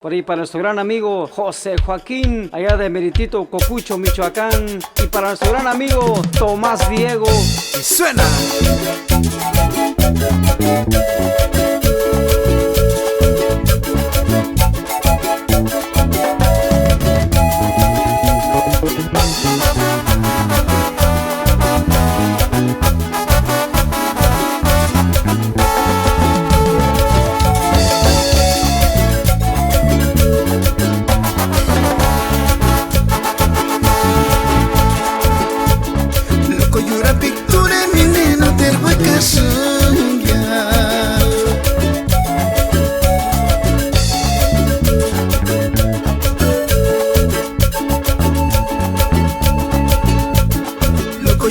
Por ahí para nuestro gran amigo José Joaquín, allá de Meritito, Cocucho, Michoacán. Y para nuestro gran amigo Tomás Diego. Y suena.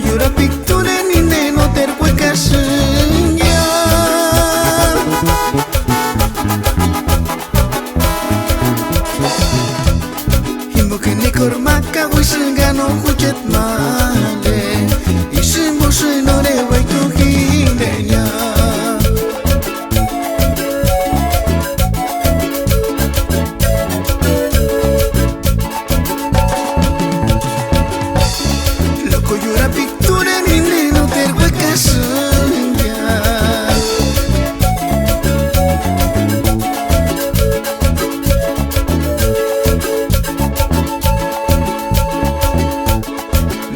Yura picture ni neno terpueka senja Himbo kene kormaka wisengano hujet male Isimbo senore waitu hindenya Yura picture ni neno terpueka senja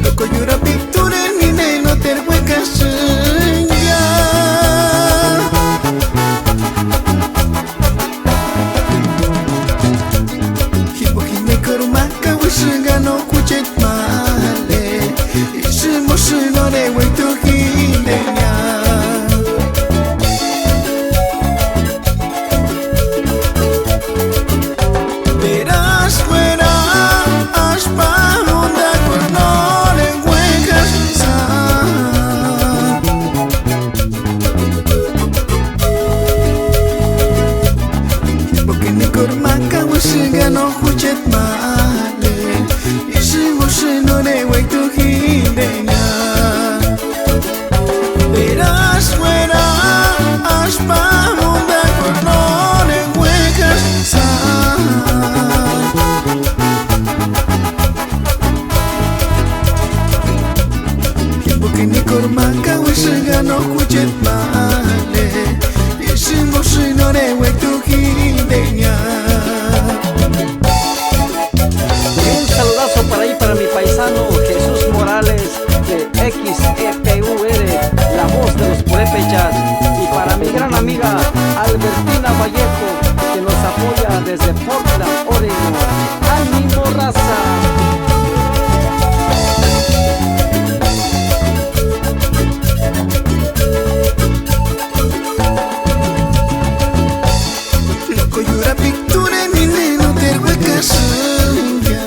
Loco yura picture ni neno terpueka senja Himbo hime kormaka wisengano kuchet male Isimo senore waitu hindenya Verás fuera aspa honda cornore huecas sa Porque ni kormaka wisengano hujet male Isimo senore waitu hindenya Verás fuera aspa honda cornore huecas sa Porque ni kormaka wisengano hujet male Isimo senore waitu hindenya Un saludazo para ahí para mi paisano Jesús Morales de XEPUR, la voz de los purépechas. Y para mi gran amiga Albertina Vallejo, que nos apoya desde Portland, Oregon. ¡Ánimo, raza! Loco yura picture ni neno terpueka senja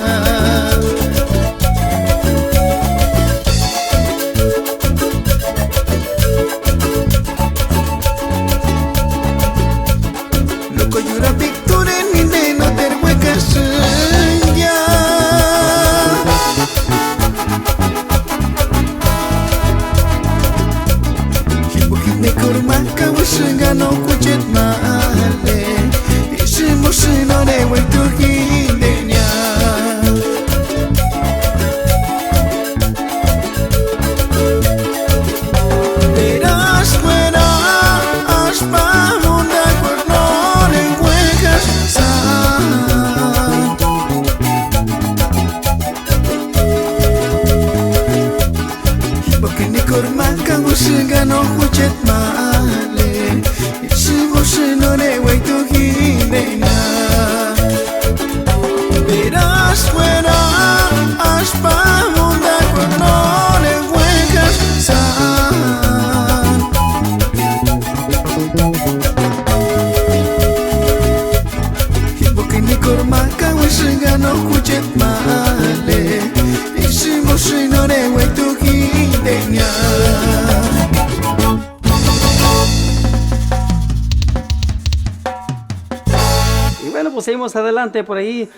Loco yura picture ni neno terpueka senja Himbo hime kormaka wisengano kuchet male Isimo senore waitu hindenya Verás fuera aspa honda cornore huecas sa Porque ni kormaka wisengano hujet male Isimo senore waitu hindenya Verás fuera aspa honda cornore huecas sa Porque ni kormaka wisengano hujet male Isimo senore waitu hindenya Y bueno, pues seguimos adelante por ahí.